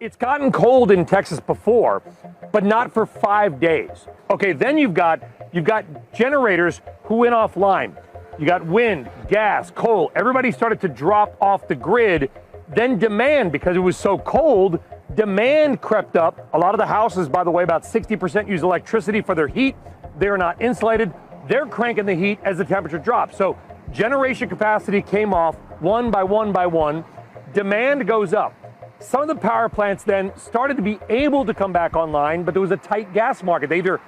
It's gotten cold in Texas before, but not for 5 days. Okay, then you've got generators who went offline. You got wind, gas, coal. Everybody started to drop off the grid. Then demand, because it was so cold, demand crept up. A lot of the houses, by the way, about 60% use electricity for their heat. They're not insulated. They're cranking the heat as the temperature drops. So generation capacity came off one by one by one. Demand goes up. Some of the power plants then started to be able to come back online, but there was a tight gas market. They either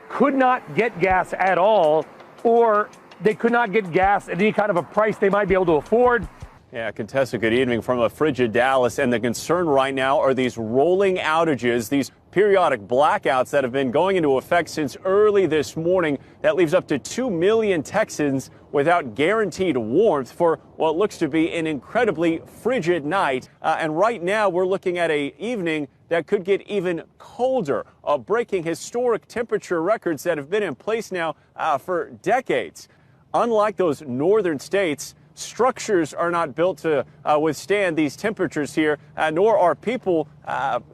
could not get gas at all, or they could not get gas at any kind of a price they might be able to afford. Yeah, Contessa, good evening from a frigid Dallas. And the concern right now are these rolling outages, these periodic blackouts that have been going into effect since early this morning. That leaves up to 2 million Texans without guaranteed warmth for what looks to be an incredibly frigid night. And right now we're looking at an evening that could get even colder, breaking historic temperature records that have been in place now for decades. Unlike those northern states, structures are not built to withstand these temperatures here, nor are people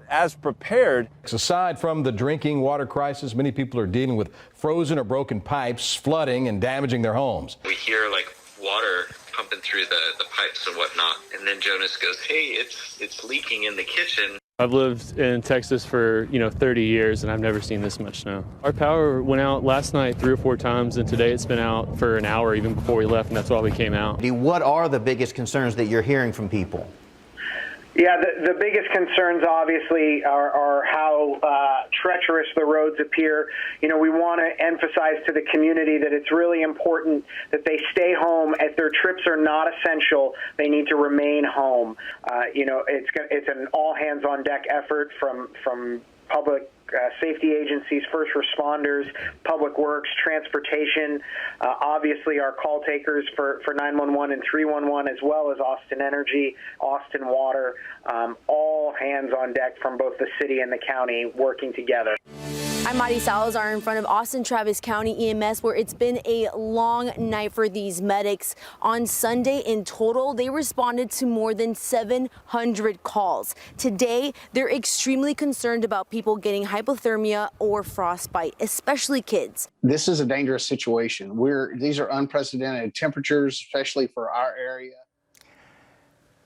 as prepared. Aside from the drinking water crisis, many people are dealing with frozen or broken pipes, flooding, and damaging their homes. We hear like water pumping through the pipes and whatnot, and then Jonas goes, "Hey, it's leaking in the kitchen." I've lived in Texas for 30 years, and I've never seen this much snow. Our power went out last night 3 or 4 times, and today it's been out for an hour even before we left, and that's why we came out. What are the biggest concerns that you're hearing from people? Yeah, the biggest concerns obviously are how treacherous the roads appear. We want to emphasize to the community that it's really important that they stay home. If their trips are not essential, they need to remain home. It's an all hands on deck effort from public safety agencies, first responders, public works, transportation, obviously our call takers for 911 and 311, as well as Austin Energy, Austin Water, all hands on deck from both the city and the county working together. I'm Madi Salazar in front of Austin Travis County EMS, where it's been a long night for these medics. On Sunday in total, they responded to more than 700 calls. Today, they're extremely concerned about people getting hypothermia or frostbite, especially kids. This is a dangerous situation. These are unprecedented temperatures, especially for our area.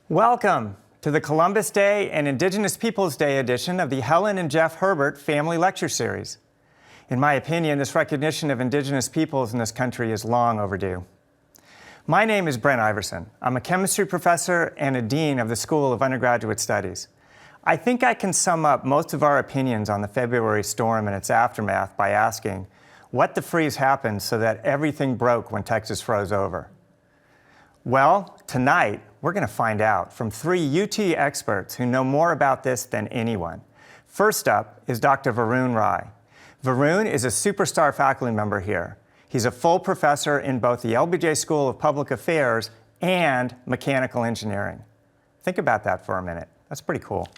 Welcome to the Columbus Day and Indigenous Peoples Day edition of the Helen and Jeff Herbert Family Lecture Series. In my opinion, this recognition of Indigenous peoples in this country is long overdue. My name is Brent Iverson. I'm a chemistry professor and a dean of the School of Undergraduate Studies. I think I can sum up most of our opinions on the February storm and its aftermath by asking, what the freeze happened so that everything broke when Texas froze over? Well, tonight, we're going to find out from 3 UT experts who know more about this than anyone. First up is Dr. Varun Rai. Varun is a superstar faculty member here. He's a full professor in both the LBJ School of Public Affairs and Mechanical Engineering. Think about that for a minute. That's pretty cool.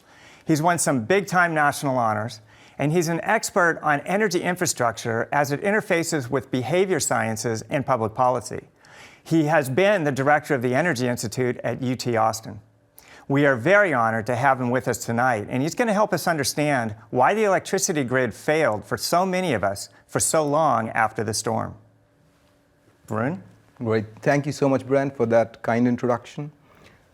He's won some big-time national honors, and he's an expert on energy infrastructure as it interfaces with behavior sciences and public policy. He has been the director of the Energy Institute at UT Austin. We are very honored to have him with us tonight, and he's going to help us understand why the electricity grid failed for so many of us for so long after the storm. Varun? Great. Thank you so much, Brent, for that kind introduction.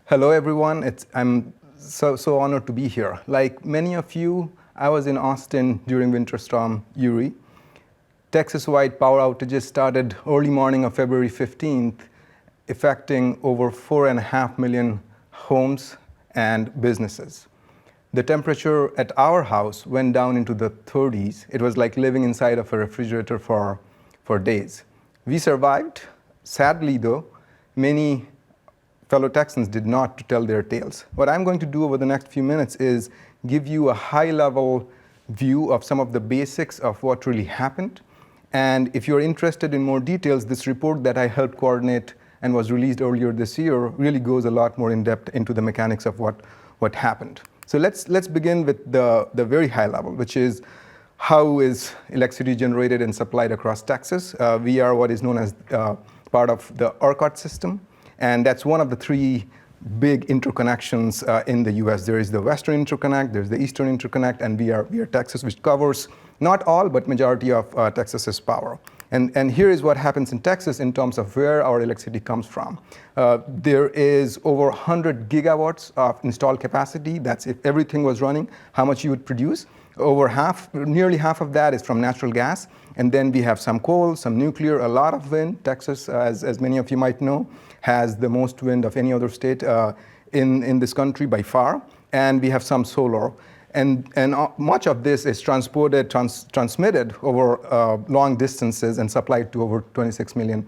Hello, everyone. I'm so honored to be here. Like many of you, I was in Austin during Winter Storm Uri. Texas-wide power outages started early morning of February 15th, affecting over 4.5 million homes and businesses. The temperature at our house went down into the 30s. It was like living inside of a refrigerator for days. We survived. Sadly, though, many fellow Texans did not, to tell their tales. What I'm going to do over the next few minutes is give you a high-level view of some of the basics of what really happened. And if you're interested in more details, this report that I helped coordinate and was released earlier this year really goes a lot more in depth into the mechanics of what happened. So let's begin with the very high level, which is how is electricity generated and supplied across Texas. We are what is known as part of the ERCOT system, and that's one of the 3 big interconnections in the US. There is the Western Interconnect, there's the Eastern Interconnect, and we are Texas, which covers not all, but majority of Texas's power. And here is what happens in Texas in terms of where our electricity comes from. There is over 100 gigawatts of installed capacity. That's if everything was running, how much you would produce. Nearly half of that is from natural gas. And then we have some coal, some nuclear, a lot of wind. Texas, as many of you might know, has the most wind of any other state in this country by far. And we have some solar. And much of this is transmitted over long distances and supplied to over 26 million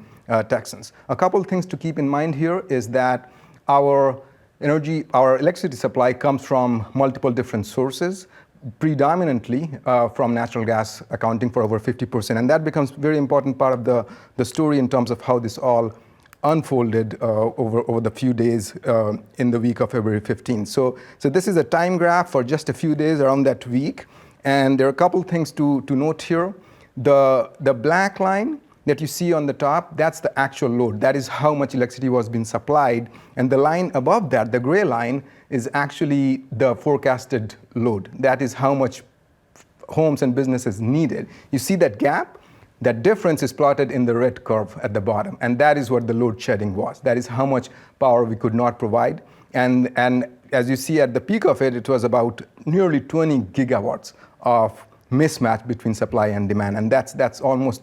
Texans. A couple things to keep in mind here is that our electricity supply comes from multiple different sources, predominantly from natural gas, accounting for over 50%. And that becomes a very important part of the story in terms of how this all unfolded over the few days in the week of February 15th. So this is a time graph for just a few days around that week. And there are a couple things to note here. The black line that you see on the top, that's the actual load. That is how much electricity was being supplied. And the line above that, the gray line, is actually the forecasted load. That is how much homes and businesses needed. You see that gap? That difference is plotted in the red curve at the bottom, and that is what the load shedding was. That is how much power we could not provide. And as you see at the peak of it, it was about nearly 20 gigawatts of mismatch between supply and demand, and that's almost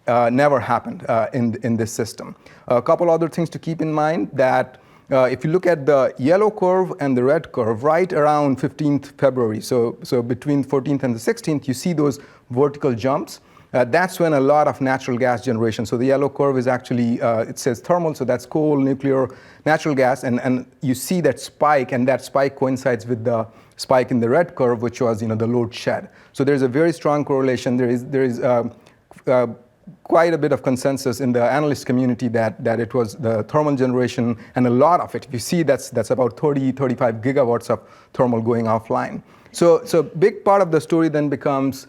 never happened in this system. A couple other things to keep in mind that if you look at the yellow curve and the red curve, right around 15th February, so between 14th and the 16th, you see those vertical jumps. That's when a lot of natural gas generation. So the yellow curve is actually, it says thermal, so that's coal, nuclear, natural gas, and you see that spike, and that spike coincides with the spike in the red curve, which was the load shed. So there's a very strong correlation. There is quite a bit of consensus in the analyst community that it was the thermal generation, and a lot of it. If you see, that's about 35 gigawatts of thermal going offline. So big part of the story then becomes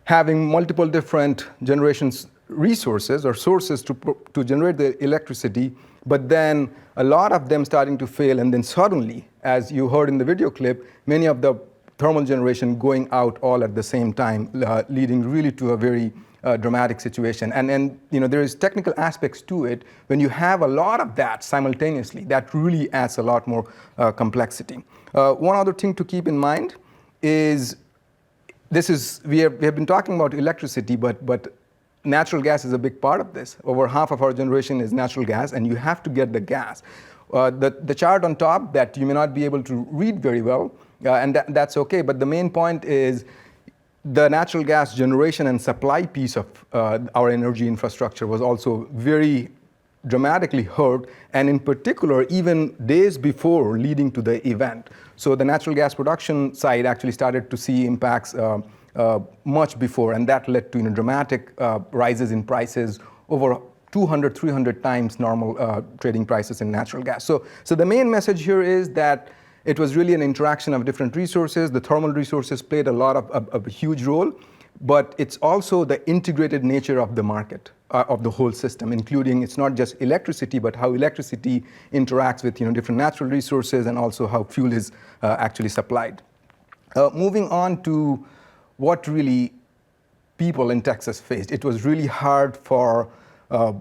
having multiple different generations resources or sources to generate the electricity, but then a lot of them starting to fail, and then suddenly, as you heard in the video clip, many of the thermal generation going out all at the same time, leading really to a very dramatic situation. And there is technical aspects to it. When you have a lot of that simultaneously, that really adds a lot more complexity. One other thing to keep in mind is we have been talking about electricity, but natural gas is a big part of this. Over half of our generation is natural gas, and you have to get the gas. The chart on top that you may not be able to read very well, and that's okay, but the main point is the natural gas generation and supply piece of our energy infrastructure was also very dramatically hurt, and in particular, even days before leading to the event. So the natural gas production side actually started to see impacts much before, and that led to dramatic rises in prices over 200, 300 times normal trading prices in natural gas. So the main message here is that it was really an interaction of different resources. The thermal resources played a huge role, but it's also the integrated nature of the market, of the whole system, including it's not just electricity, but how electricity interacts with different natural resources, and also how fuel is actually supplied. Moving on to what really people in Texas faced. It was really hard for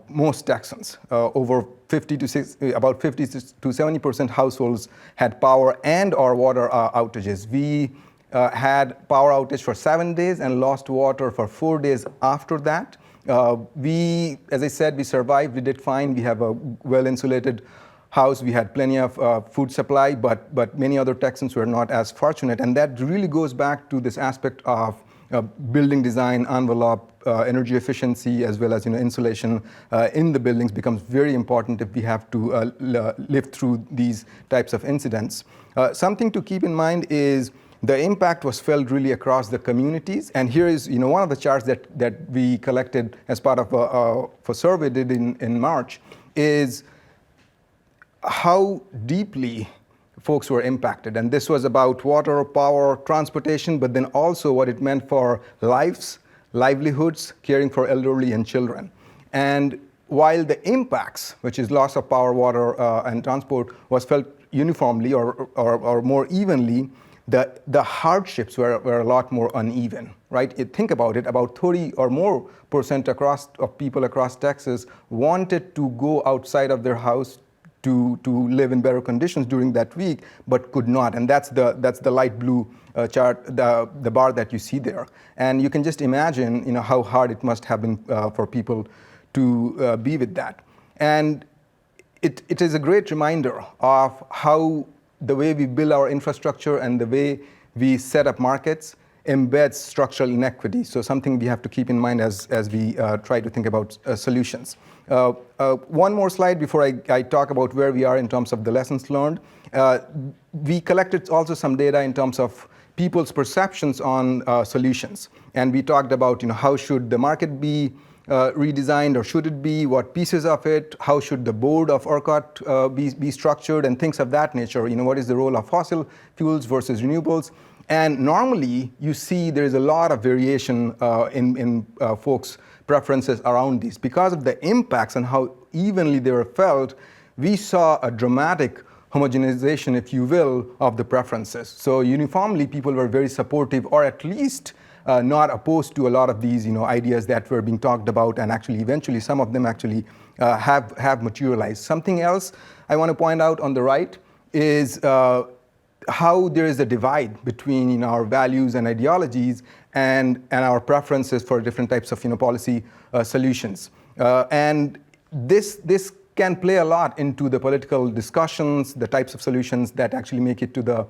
most Texans. About 50 to 70% households had power and or water outages. We had power outage for 7 days and lost water for 4 days after that. As I said, we survived. We did fine. We have a well-insulated house. We had plenty of food supply, but many other Texans were not as fortunate. And that really goes back to this aspect of building design, envelope, energy efficiency, as well as insulation in the buildings becomes very important if we have to live through these types of incidents. Something to keep in mind is the impact was felt really across the communities. And here is one of the charts that we collected as part of a survey did in March is how deeply folks were impacted. And this was about water, power, transportation, but then also what it meant for lives, livelihoods, caring for elderly and children. And while the impacts, which is loss of power, water, and transport, was felt uniformly or more evenly, the hardships were a lot more uneven, right? Think about it, about 30 or more % of people across Texas wanted to go outside of their house to live in better conditions during that week, but could not. And that's the light blue chart, the bar that you see there. And you can just imagine, how hard it must have been for people to be with that. And it is a great reminder of how the way we build our infrastructure and the way we set up markets embeds structural inequity. So something we have to keep in mind as we try to think about solutions. One more slide before I talk about where we are in terms of the lessons learned. We collected also some data in terms of people's perceptions on solutions. And we talked about how should the market be redesigned, or should it be, what pieces of it, how should the board of ERCOT be structured, and things of that nature. What is the role of fossil fuels versus renewables? And normally you see there is a lot of variation in folks' preferences around these. Because of the impacts and how evenly they were felt, we saw a dramatic homogenization, if you will, of the preferences. So uniformly people were very supportive, or at least not opposed to a lot of these ideas that were being talked about, and actually eventually some of them actually have materialized. Something else I want to point out on the right is how there is a divide between our values and ideologies and our preferences for different types of policy solutions. And this can play a lot into the political discussions, the types of solutions that actually make it to the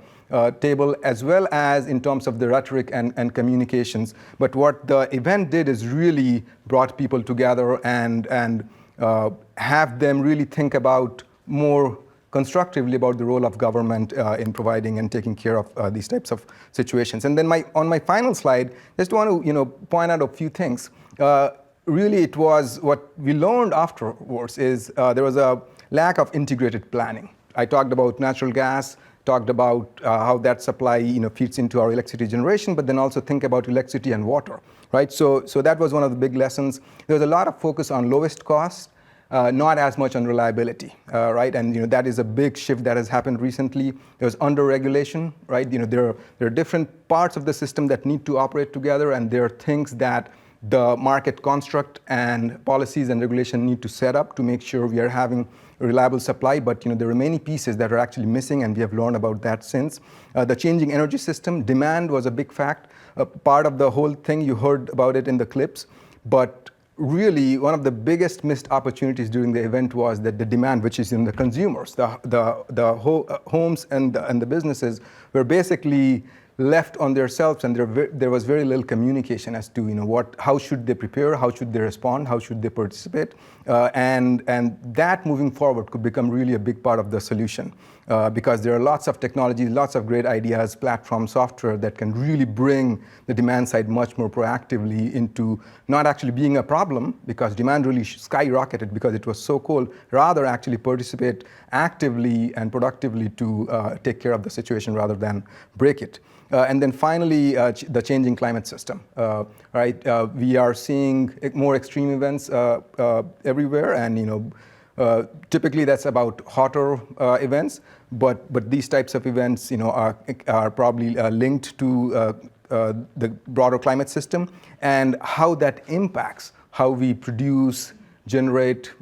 table, as well as in terms of the rhetoric and communications. But what the event did is really brought people together and have them really think about more constructively about the role of government in providing and taking care of these types of situations. And then on my final slide, just want to point out a few things. Really, it was what we learned afterwards is there was a lack of integrated planning. I talked about natural gas, talked about how that supply feeds into our electricity generation, but then also think about electricity and water, right? So that was one of the big lessons. There was a lot of focus on lowest cost, not as much on reliability, right? And that is a big shift that has happened recently. There was under-regulation, right? There are different parts of the system that need to operate together, and there are things that the market construct and policies and regulation need to set up to make sure we are having a reliable supply. But there are many pieces that are actually missing, and we have learned about that since. The changing energy system, demand was a big fact. Part of the whole thing, you heard about it in the clips. But really, one of the biggest missed opportunities during the event was that the demand, which is in the consumers, the homes and the businesses, were basically left on themselves, and there was very little communication as to how should they prepare, how should they respond, how should they participate, and that moving forward could become really a big part of the solution, because there are lots of technologies, lots of great ideas, platform software that can really bring the demand side much more proactively into not actually being a problem, because demand really skyrocketed because it was so cold, rather actually participate actively and productively to take care of the situation rather than break it. And then finally, the changing climate system, right? We are seeing more extreme events everywhere, and typically that's about hotter events, but these types of events, are probably linked to the broader climate system, and how that impacts how we produce, generate,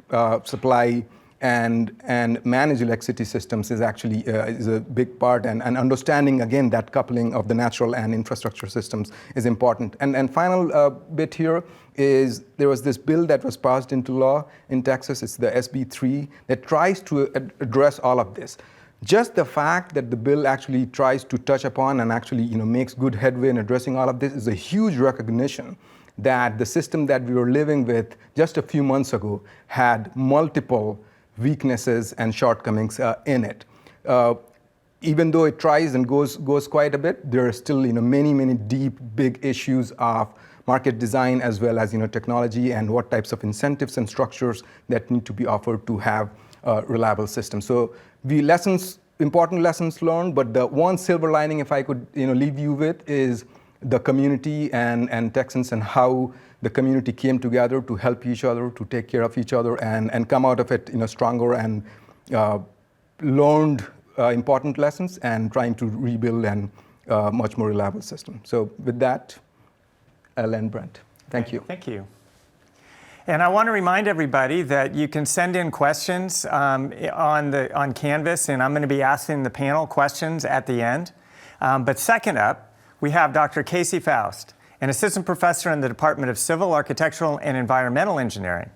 supply, and manage electricity systems is actually is a big part, and understanding again that coupling of the natural and infrastructure systems is important. And final bit here is there was this bill that was passed into law in Texas. It's the SB 3 that tries to address all of this. Just the fact that the bill actually tries to touch upon and actually makes good headway in addressing all of this is a huge recognition that the system that we were living with just a few months ago had multiple weaknesses and shortcomings in it. Even though it tries and goes quite a bit, there are still many deep, big issues of market design, as well as technology and what types of incentives and structures that need to be offered to have a reliable system. So important lessons learned, but the one silver lining, if I could leave you with, is the community and Texans and how the community came together to help each other, to take care of each other, and come out of it stronger and learned important lessons and trying to rebuild a much more reliable system. So with that, I'll end, Brent. Thank you. Thank you. And I want to remind everybody that you can send in questions on Canvas, and I'm going to be asking the panel questions at the end. But second up, we have Dr. Kasey Faust, an assistant professor in the Department of Civil, Architectural, and Environmental Engineering.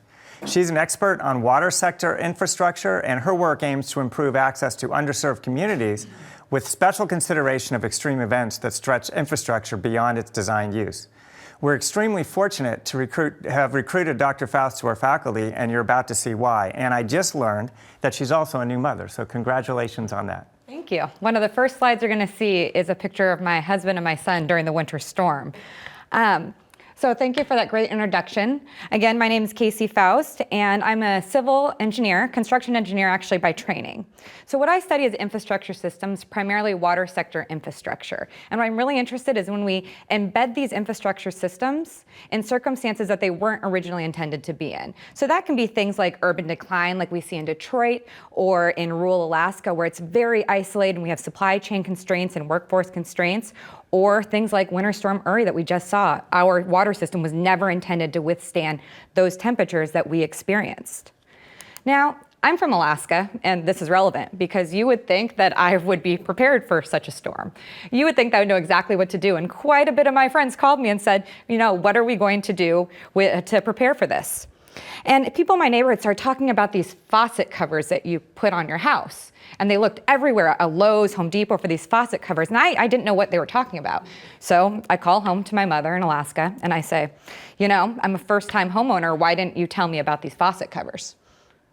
She's an expert on water sector infrastructure, and her work aims to improve access to underserved communities with special consideration of extreme events that stretch infrastructure beyond its design use. We're extremely fortunate to have recruited Dr. Faust to our faculty, and you're about to see why. And I just learned that she's also a new mother, so congratulations on that. Thank you. One of the first slides you're going to see is a picture of my husband and my son during the winter storm. So thank you for that great introduction. Again, my name is Kasey Faust, and I'm a civil engineer, construction engineer actually by training. So what I study is infrastructure systems, primarily water sector infrastructure. And what I'm really interested in is when we embed these infrastructure systems in circumstances that they weren't originally intended to be in. So that can be things like urban decline, like we see in Detroit, or in rural Alaska, where it's very isolated and we have supply chain constraints and workforce constraints, or things like Winter Storm Uri that we just saw. Our water system was never intended to withstand those temperatures that we experienced. Now, I'm from Alaska, and this is relevant because you would think that I would be prepared for such a storm. You would think that I would know exactly what to do, and quite a bit of my friends called me and said, what are we going to do to prepare for this? And people in my neighborhood started talking about these faucet covers that you put on your house. And they looked everywhere at Lowe's, Home Depot for these faucet covers. And I didn't know what they were talking about. So I call home to my mother in Alaska and I say, I'm a first-time homeowner. Why didn't you tell me about these faucet covers?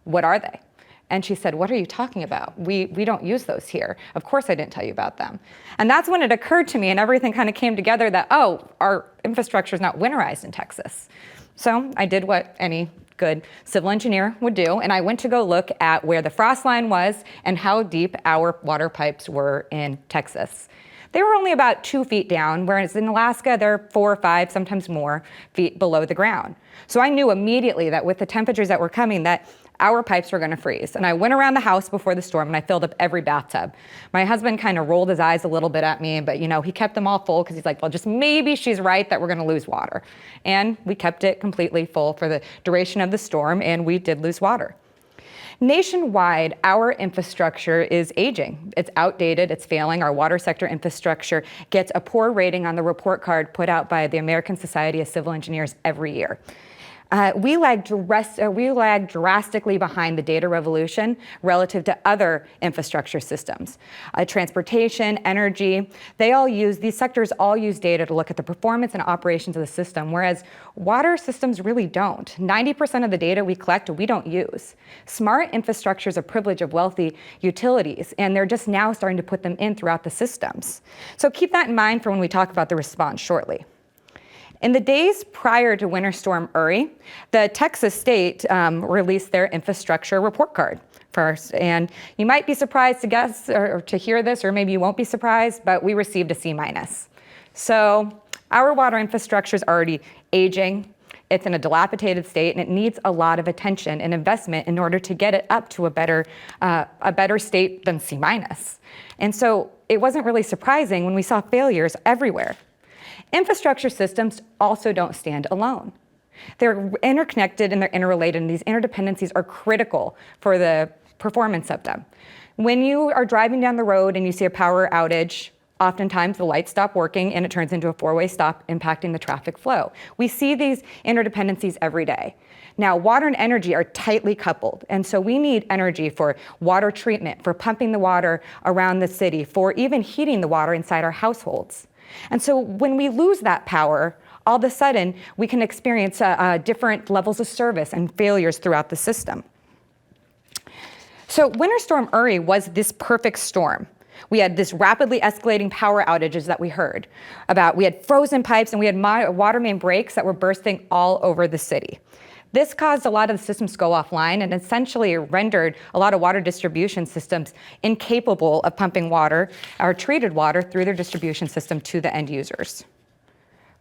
What are they? And she said, what are you talking about? We don't use those here. Of course I didn't tell you about them. And that's when it occurred to me and everything kind of came together that, our infrastructure is not winterized in Texas. So I did what any good civil engineer would do, and I went to go look at where the frost line was and how deep our water pipes were in Texas. They were only about 2 feet down, whereas in Alaska, they're 4 or 5, sometimes more, feet below the ground. So I knew immediately that with the temperatures that were coming, that our pipes were going to freeze. And I went around the house before the storm and I filled up every bathtub. My husband kind of rolled his eyes a little bit at me, but he kept them all full because he's like, well, just maybe she's right that we're going to lose water. And we kept it completely full for the duration of the storm, and we did lose water. Nationwide, our infrastructure is aging. It's outdated, it's failing. Our water sector infrastructure gets a poor rating on the report card put out by the American Society of Civil Engineers every year. We lag drastically behind the data revolution relative to other infrastructure systems. Transportation, energy, these sectors all use data to look at the performance and operations of the system, whereas water systems really don't. 90% of the data we collect, we don't use. Smart infrastructure is a privilege of wealthy utilities, and they're just now starting to put them in throughout the systems. So keep that in mind for when we talk about the response shortly. In the days prior to Winter Storm Uri, the Texas state released their infrastructure report card first. And you might be surprised to guess or to hear this, or maybe you won't be surprised, but we received a C-. So our water infrastructure is already aging. It's in a dilapidated state, and it needs a lot of attention and investment in order to get it up to a better state than C-. And so it wasn't really surprising when we saw failures everywhere. Infrastructure systems also don't stand alone. They're interconnected and they're interrelated, and these interdependencies are critical for the performance of them. When you are driving down the road and you see a power outage, oftentimes the lights stop working and it turns into a four-way stop, impacting the traffic flow. We see these interdependencies every day. Now, water and energy are tightly coupled, and so we need energy for water treatment, for pumping the water around the city, for even heating the water inside our households. And so when we lose that power, all of a sudden we can experience different levels of service and failures throughout the system. So Winter Storm Uri was this perfect storm. We had this rapidly escalating power outages that we heard about. We had frozen pipes and we had water main breaks that were bursting all over the city. This caused a lot of the systems to go offline and essentially rendered a lot of water distribution systems incapable of pumping water or treated water through their distribution system to the end users.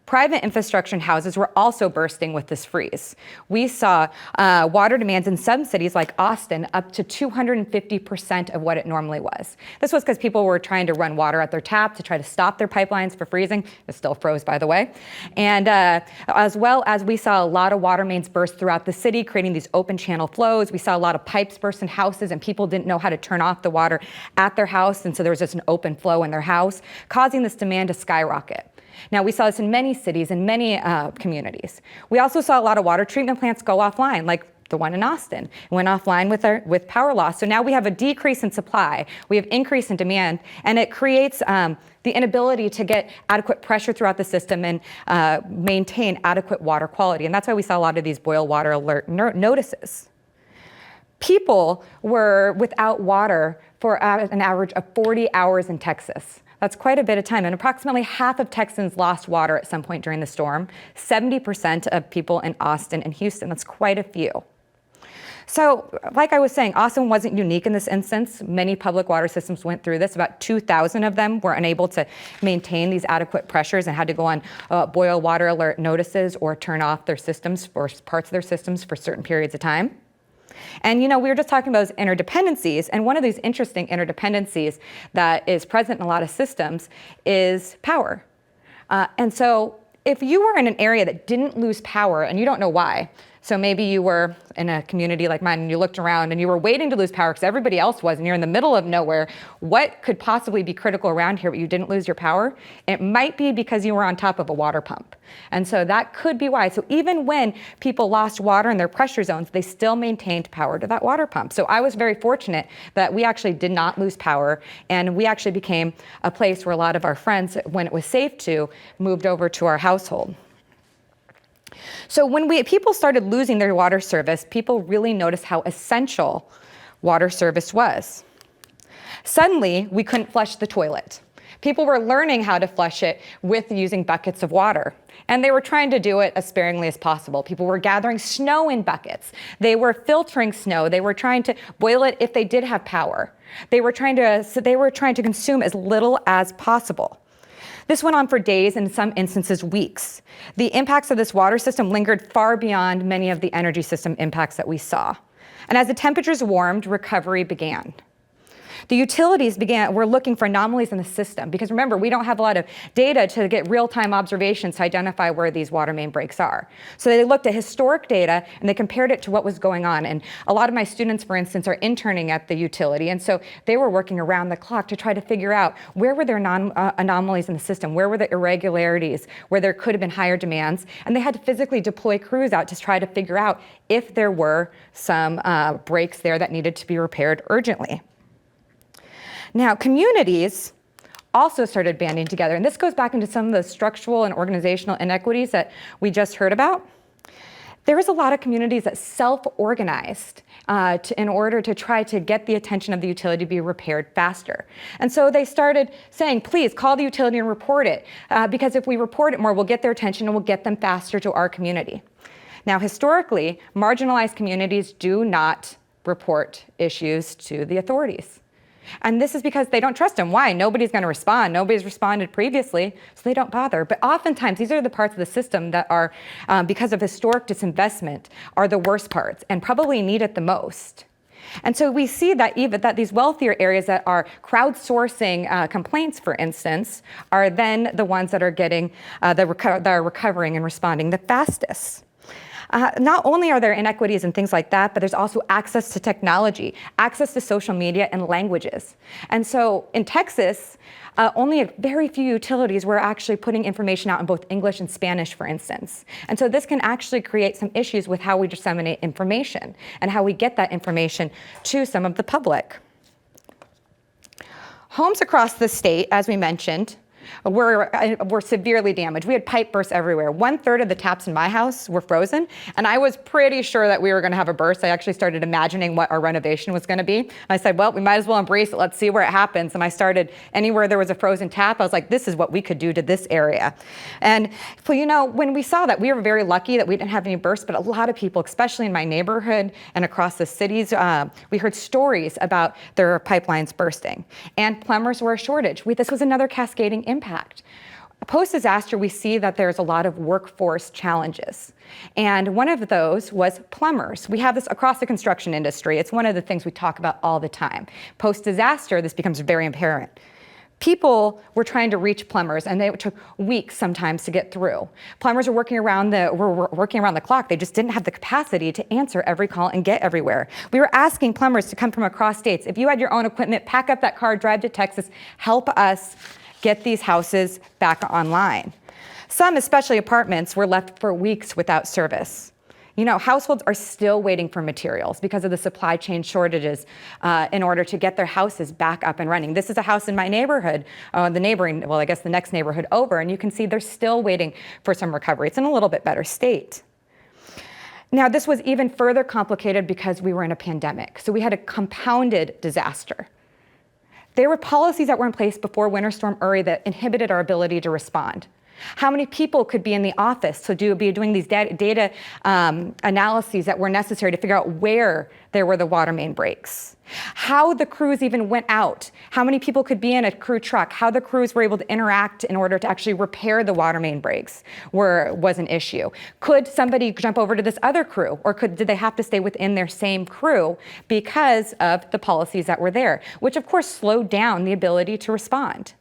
Private infrastructure and houses were also bursting with this freeze. We saw water demands in some cities like Austin up to 250% of what it normally was. This was because people were trying to run water at their tap to try to stop their pipelines for freezing. It still froze, by the way. And as well as we saw a lot of water mains burst throughout the city, creating these open channel flows. We saw a lot of pipes burst in houses, and people didn't know how to turn off the water at their house, and so there was just an open flow in their house, causing this demand to skyrocket. Now, we saw this in many cities and many communities. We also saw a lot of water treatment plants go offline, like the one in Austin. It went offline with power loss. So now we have a decrease in supply, we have increase in demand, and it creates the inability to get adequate pressure throughout the system and maintain adequate water quality. And that's why we saw a lot of these boil water alert notices. People were without water for an average of 40 hours in Texas. That's quite a bit of time, and approximately half of Texans lost water at some point during the storm. 70% of people in Austin and Houston, that's quite a few. So, like I was saying, Austin wasn't unique in this instance. Many public water systems went through this. About 2,000 of them were unable to maintain these adequate pressures and had to go on boil water alert notices or turn off their systems or parts of their systems for certain periods of time. And we were just talking about those interdependencies, and one of these interesting interdependencies that is present in a lot of systems is power. And so if you were in an area that didn't lose power and you don't know why, so maybe you were in a community like mine and you looked around and you were waiting to lose power because everybody else was, and you're in the middle of nowhere, what could possibly be critical around here but you didn't lose your power? It might be because you were on top of a water pump. And so that could be why. So even when people lost water in their pressure zones, they still maintained power to that water pump. So I was very fortunate that we actually did not lose power, and we actually became a place where a lot of our friends, when it was safe to, moved over to our household. So when people started losing their water service, people really noticed how essential water service was. Suddenly, we couldn't flush the toilet. People were learning how to flush it with using buckets of water. And they were trying to do it as sparingly as possible. People were gathering snow in buckets. They were filtering snow. They were trying to boil it if they did have power. They were trying to consume as little as possible. This went on for days, and in some instances, weeks. The impacts of this water system lingered far beyond many of the energy system impacts that we saw. And as the temperatures warmed, recovery began. The utilities were looking for anomalies in the system, because remember, we don't have a lot of data to get real-time observations to identify where these water main breaks are. So they looked at historic data and they compared it to what was going on. And a lot of my students, for instance, are interning at the utility, and so they were working around the clock to try to figure out where were there anomalies in the system, where were the irregularities, where there could have been higher demands, and they had to physically deploy crews out to try to figure out if there were some breaks there that needed to be repaired urgently. Now, communities also started banding together, and this goes back into some of the structural and organizational inequities that we just heard about. There was a lot of communities that self-organized in order to try to get the attention of the utility to be repaired faster. And so they started saying, please call the utility and report it, because if we report it more, we'll get their attention and we'll get them faster to our community. Now, historically, marginalized communities do not report issues to the authorities. And this is because they don't trust them. Why? Nobody's going to respond. Nobody's responded previously, so they don't bother. But oftentimes, these are the parts of the system that are, because of historic disinvestment, are the worst parts and probably need it the most. And so we see that that these wealthier areas that are crowdsourcing complaints, for instance, are then the ones that are getting that are recovering and responding the fastest. Not only are there inequities and things like that, but there's also access to technology, access to social media and languages. And so in Texas, only very few utilities were actually putting information out in both English and Spanish, for instance. And so this can actually create some issues with how we disseminate information and how we get that information to some of the public. Homes across the state, as we mentioned, were severely damaged. We had pipe bursts everywhere. 1/3 of the taps in my house were frozen, and I was pretty sure that we were going to have a burst. I actually started imagining what our renovation was going to be. And I said, well, we might as well embrace it. Let's see where it happens. And I started anywhere there was a frozen tap. I was like, this is what we could do to this area. And when we saw that, we were very lucky that we didn't have any bursts, but a lot of people, especially in my neighborhood and across the cities, we heard stories about their pipelines bursting, and plumbers were a shortage. This was another cascading impact. Post-disaster, we see that there's a lot of workforce challenges. And one of those was plumbers. We have this across the construction industry. It's one of the things we talk about all the time. Post-disaster, this becomes very apparent. People were trying to reach plumbers, and it took weeks sometimes to get through. Plumbers were working around the clock. They just didn't have the capacity to answer every call and get everywhere. We were asking plumbers to come from across states. If you had your own equipment, pack up that car, drive to Texas, help us get these houses back online. Some, especially apartments, were left for weeks without service. You know, households are still waiting for materials because of the supply chain shortages in order to get their houses back up and running. This is a house in my neighborhood, the next neighborhood over, and you can see they're still waiting for some recovery. It's in a little bit better state. Now, this was even further complicated because we were in a pandemic, so we had a compounded disaster. There were policies that were in place before Winter Storm Uri that inhibited our ability to respond. How many people could be in the office to be doing these data analyses that were necessary to figure out where there were the water main breaks? How the crews even went out, how many people could be in a crew truck, how the crews were able to interact in order to actually repair the water main breaks was an issue. Could somebody jump over to this other crew, or did they have to stay within their same crew because of the policies that were there, which of course slowed down the ability to respond.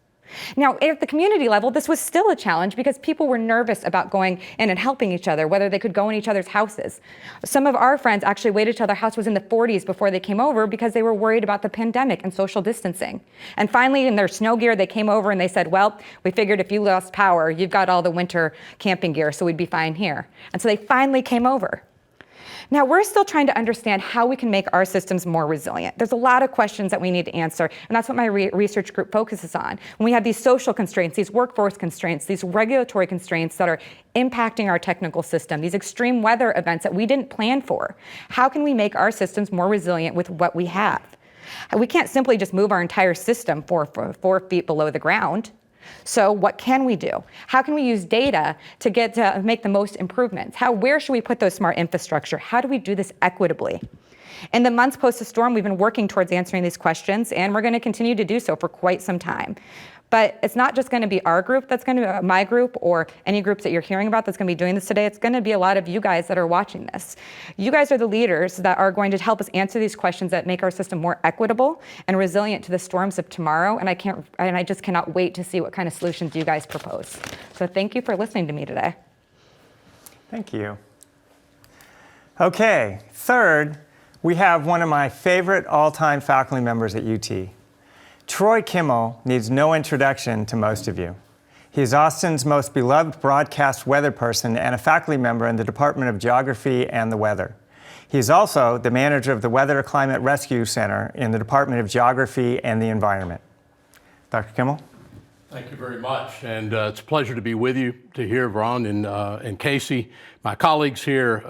Now, at the community level, this was still a challenge because people were nervous about going in and helping each other, whether they could go in each other's houses. Some of our friends actually waited till their house was in the 40s before they came over because they were worried about the pandemic and social distancing. And finally, in their snow gear, they came over and they said, well, we figured if you lost power, you've got all the winter camping gear, so we'd be fine here. And so they finally came over. Now, we're still trying to understand how we can make our systems more resilient. There's a lot of questions that we need to answer, and that's what my research group focuses on. When we have these social constraints, these workforce constraints, these regulatory constraints that are impacting our technical system, these extreme weather events that we didn't plan for, how can we make our systems more resilient with what we have? We can't simply just move our entire system 4 feet below the ground. So what can we do? How can we use data to make the most improvements? Where should we put those smart infrastructure? How do we do this equitably? In the months post the storm, we've been working towards answering these questions, and we're going to continue to do so for quite some time. But it's not just going to be our group that's going to be my group or any groups that you're hearing about that's going to be doing this today. It's going to be a lot of you guys that are watching this. You guys are the leaders that are going to help us answer these questions that make our system more equitable and resilient to the storms of tomorrow. And I just cannot wait to see what kind of solutions you guys propose. So thank you for listening to me today. Thank you. Okay, third, we have one of my favorite all-time faculty members at UT. Troy Kimmel needs no introduction to most of you. He is Austin's most beloved broadcast weather person and a faculty member in the Department of Geography and the Weather. He is also the manager of the Weather Climate Rescue Center in the Department of Geography and the Environment. Dr. Kimmel? Thank you very much, and it's a pleasure to be with you, to hear Varun and Kasey, my colleagues here.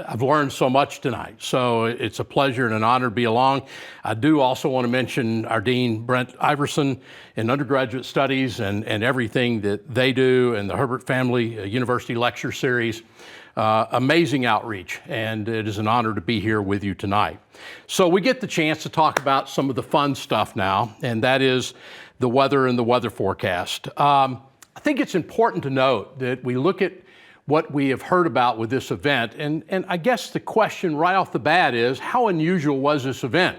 I've learned so much tonight, so it's a pleasure and an honor to be along. I do also want to mention our Dean, Brent Iverson, in undergraduate studies and everything that they do, and the Herbert Family University Lecture Series. Amazing outreach, and it is an honor to be here with you tonight. So we get the chance to talk about some of the fun stuff now, and that is the weather and the weather forecast. I think it's important to note that we look at what we have heard about with this event, and I guess the question right off the bat is, how unusual was this event?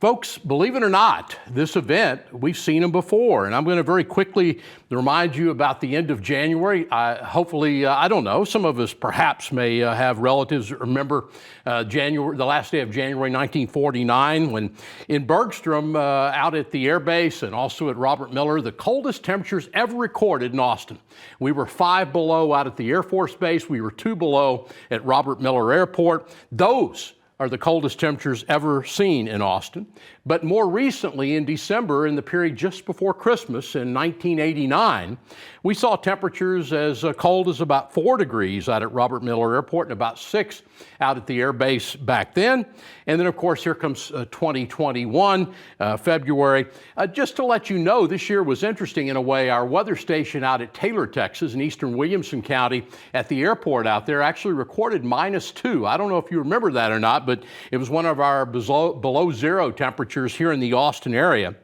Folks, believe it or not, this event, we've seen them before, and I'm going to very quickly remind you about the end of January. Hopefully, I don't know, some of us perhaps may have relatives that remember the last day of January 1949, when in Bergstrom, out at the air base and also at Robert Miller, the coldest temperatures ever recorded in Austin. We were 5 below out at the Air Force Base. We were 2 below at Robert Miller Airport. Those are the coldest temperatures ever seen in Austin. But more recently, in December, in the period just before Christmas in 1989, we saw temperatures as cold as about 4 degrees out at Robert Miller Airport and about 6 out at the air base back then. And then, of course, here comes 2021, February. Just to let you know, this year was interesting in a way. Our weather station out at Taylor, Texas, in eastern Williamson County, at the airport out there, actually recorded -2. I don't know if you remember that or not, but it was one of our below zero temperatures here in the Austin area.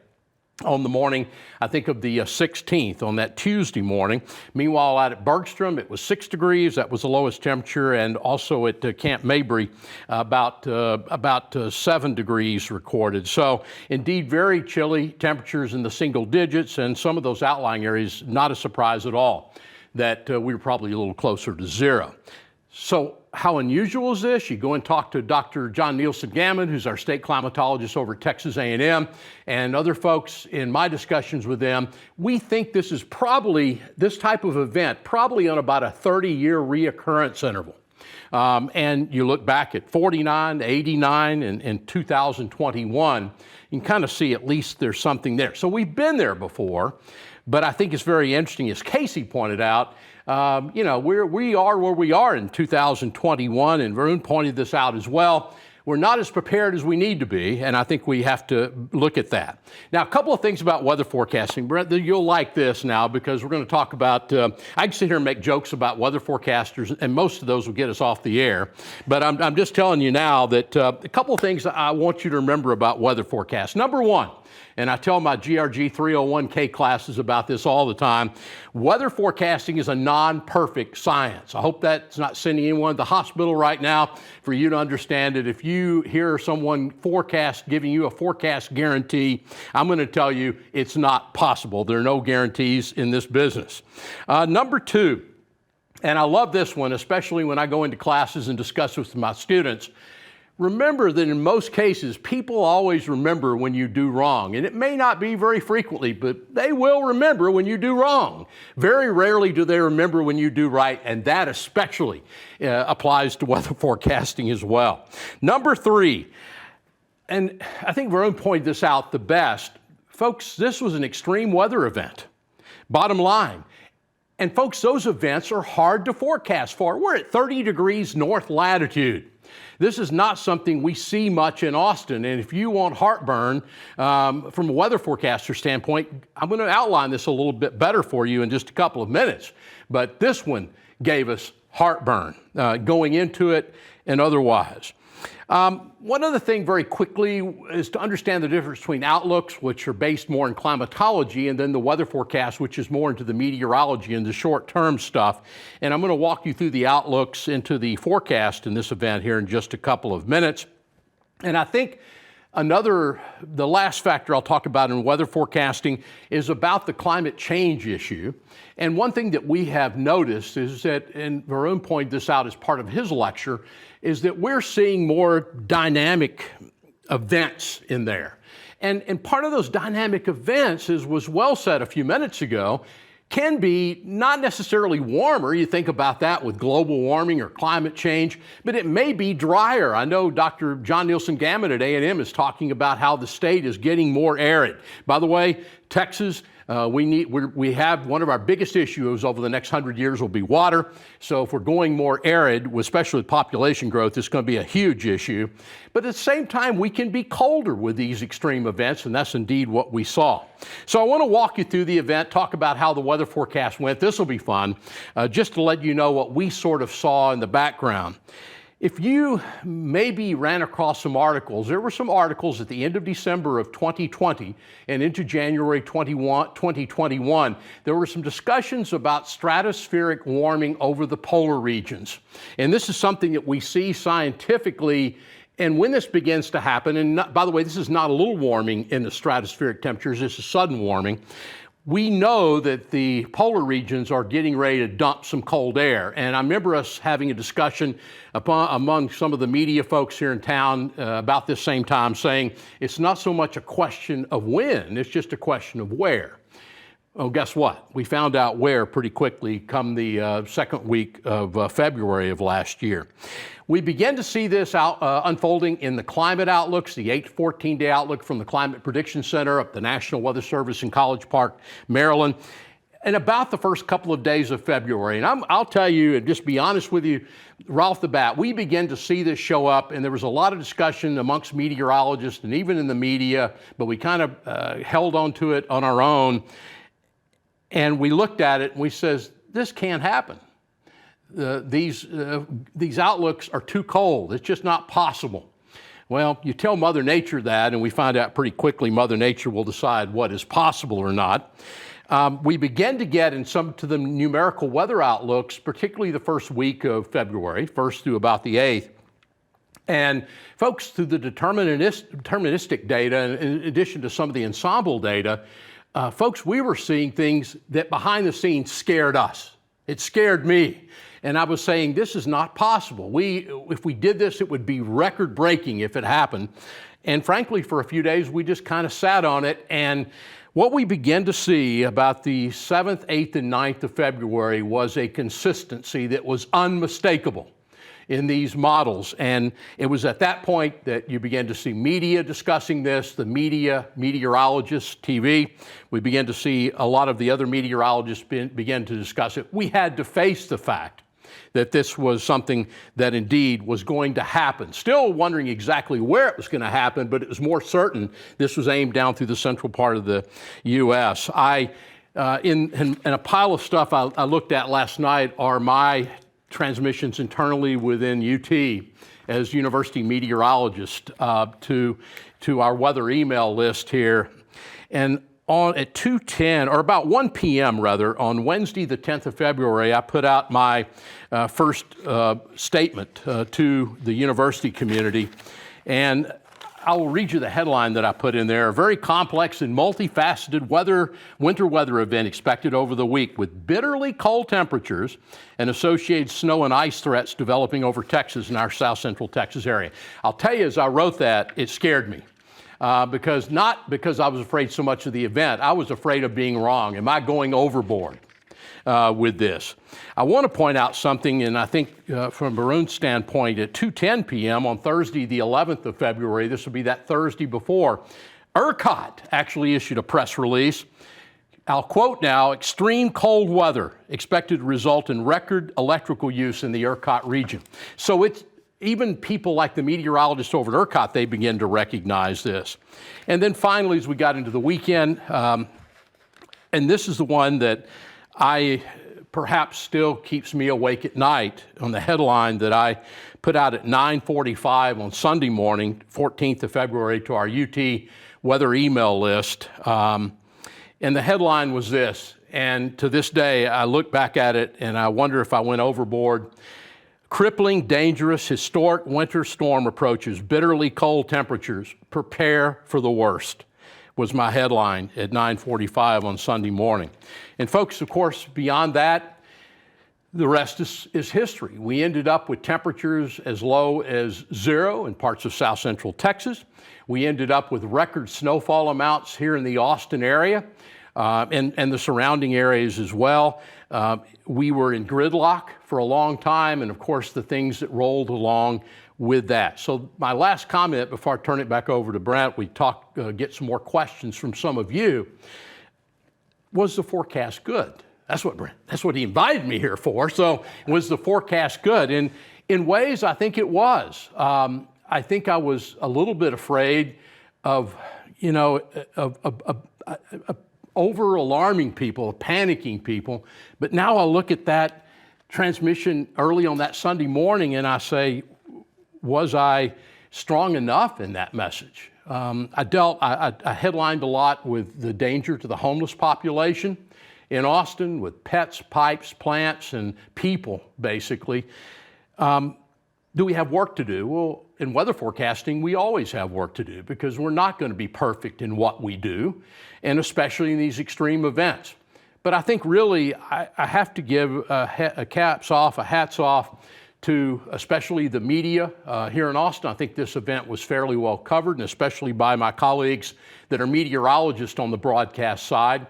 on the morning, I think, of the 16th, on that Tuesday morning. Meanwhile, out at Bergstrom, it was 6 degrees. That was the lowest temperature. And also at Camp Mabry, about 7 degrees recorded. So indeed, very chilly temperatures in the single digits, and some of those outlying areas, not a surprise at all that we were probably a little closer to zero. So how unusual is this? You go and talk to Dr. John Nielsen-Gammon, who's our state climatologist over at Texas A&M, and other folks in my discussions with them. We think this is probably, this type of event, probably on about a 30-year reoccurrence interval. And you look back at 49, 89, and 2021, you can kind of see at least there's something there. So we've been there before, but I think it's very interesting, as Kasey pointed out, we are where we are in 2021, and Varun pointed this out as well. We're not as prepared as we need to be, and I think we have to look at that. Now, a couple of things about weather forecasting. Brent, you'll like this now, because we're going to talk about, I can sit here and make jokes about weather forecasters, and most of those will get us off the air. But I'm just telling you now that a couple of things I want you to remember about weather forecasts. Number one, and I tell my GRG 301K classes about this all the time, weather forecasting is a non-perfect science. I hope that's not sending anyone to the hospital right now for you to understand it. If you hear someone giving you a forecast guarantee, I'm going to tell you it's not possible. There are no guarantees in this business. Number two, and I love this one, especially when I go into classes and discuss with my students, remember that in most cases, people always remember when you do wrong. And it may not be very frequently, but they will remember when you do wrong. Very rarely do they remember when you do right, and that especially applies to weather forecasting as well. Number three, and I think Varun pointed this out the best, folks, this was an extreme weather event. Bottom line. And folks, those events are hard to forecast for. We're at 30 degrees north latitude. This is not something we see much in Austin, and if you want heartburn from a weather forecaster standpoint, I'm going to outline this a little bit better for you in just a couple of minutes. But this one gave us heartburn going into it and otherwise. One other thing very quickly is to understand the difference between outlooks, which are based more in climatology, and then the weather forecast, which is more into the meteorology and the short-term stuff. And I'm going to walk you through the outlooks into the forecast in this event here in just a couple of minutes. And I think the last factor I'll talk about in weather forecasting is about the climate change issue. And one thing that we have noticed is that, and Varun pointed this out as part of his lecture, is that we're seeing more dynamic events in there. And part of those dynamic events, as was well said a few minutes ago, can be not necessarily warmer. You think about that with global warming or climate change, but it may be drier. I know Dr. John Nielsen-Gammon at A&M is talking about how the state is getting more arid. By the way, Texas, we have one of our biggest issues over the next 100 years will be water. So if we're going more arid, especially with population growth, it's going to be a huge issue. But at the same time, we can be colder with these extreme events, and that's indeed what we saw. So I want to walk you through the event, talk about how the weather forecast went. This will be fun, just to let you know what we sort of saw in the background. If you maybe ran across some articles, there were some articles at the end of December of 2020 and into January 2021, there were some discussions about stratospheric warming over the polar regions. And this is something that we see scientifically. And when this begins to happen, and by the way, this is not a little warming in the stratospheric temperatures, this is sudden warming. We know that the polar regions are getting ready to dump some cold air. And I remember us having a discussion among some of the media folks here in town about this same time, saying it's not so much a question of when, it's just a question of where. Oh, guess what? We found out where pretty quickly come the second week of February of last year. We began to see this unfolding in the climate outlooks, the 8 to 14-day outlook from the Climate Prediction Center up the National Weather Service in College Park, Maryland, and about the first couple of days of February. And I'll tell you, and just be honest with you, right off the bat, we began to see this show up, and there was a lot of discussion amongst meteorologists and even in the media, but we kind of held on to it on our own. And we looked at it and we says, this can't happen. These outlooks are too cold. It's just not possible. Well, you tell Mother Nature that, and we find out pretty quickly Mother Nature will decide what is possible or not. We begin to get in some to the numerical weather outlooks, particularly the first week of February, 1st through about the 8th. And folks, through the deterministic data, in addition to some of the ensemble data, folks, we were seeing things that behind the scenes scared us. It scared me. And I was saying, this is not possible. If we did this, it would be record-breaking if it happened. And frankly, for a few days, we just kind of sat on it. And what we began to see about the 7th, 8th, and 9th of February was a consistency that was unmistakable in these models. And it was at that point that you began to see media discussing this, the media, meteorologists, TV. We began to see a lot of the other meteorologists begin to discuss it. We had to face the fact that this was something that indeed was going to happen. Still wondering exactly where it was going to happen, but it was more certain this was aimed down through the central part of the U.S. In a pile of stuff I looked at last night are my transmissions internally within UT as university meteorologist to our weather email list here. And at 2:10, or about 1 p.m. rather, on Wednesday, the 10th of February, I put out my first statement to the university community. And I will read you the headline that I put in there. A very complex and multifaceted winter weather event expected over the week with bitterly cold temperatures and associated snow and ice threats developing over Texas and our south central Texas area. I'll tell you, as I wrote that, it scared me. Not because I was afraid so much of the event. I was afraid of being wrong. Am I going overboard with this? I want to point out something, and I think from Varun's standpoint, at 2:10 p.m. on Thursday, the 11th of February, this will be that Thursday before, ERCOT actually issued a press release. I'll quote now, extreme cold weather expected to result in record electrical use in the ERCOT region. So even people like the meteorologists over at ERCOT, they begin to recognize this. And then finally, as we got into the weekend, and this is the one that perhaps still keeps me awake at night, on the headline that I put out at 9:45 on Sunday morning, 14th of February, to our UT weather email list. And the headline was this, and to this day, I look back at it and I wonder if I went overboard. Crippling, dangerous, historic winter storm approaches, bitterly cold temperatures, prepare for the worst, was my headline at 9:45 on Sunday morning. And folks, of course, beyond that, the rest is history. We ended up with temperatures as low as 0 in parts of south central Texas. We ended up with record snowfall amounts here in the Austin area and the surrounding areas as well. We were in gridlock for a long time, and of course the things that rolled along with that. So my last comment before I turn it back over to Brent, we get some more questions from some of you. Was the forecast good? That's what he invited me here for. So was the forecast good? And in ways, I think it was. I think I was a little bit afraid of over-alarming people, panicking people. But now I look at that transmission early on that Sunday morning and I say, was I strong enough in that message? I headlined a lot with the danger to the homeless population in Austin, with pets, pipes, plants, and people, basically. Do we have work to do? Well, in weather forecasting, we always have work to do because we're not going to be perfect in what we do, and especially in these extreme events. But I think really I have to give a hats off to especially the media here in Austin. I think this event was fairly well covered, and especially by my colleagues that are meteorologists on the broadcast side.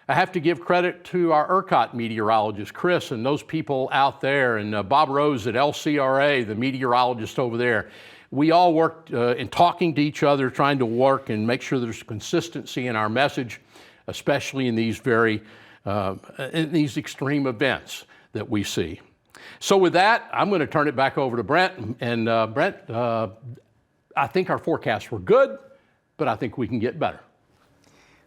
I have to give credit to our ERCOT meteorologist, Chris, and those people out there, and Bob Rose at LCRA, the meteorologist over there. We all worked in talking to each other, trying to work and make sure there's consistency in our message, especially in these in these extreme events that we see. So with that, I'm going to turn it back over to Brent. And Brent, I think our forecasts were good, but I think we can get better.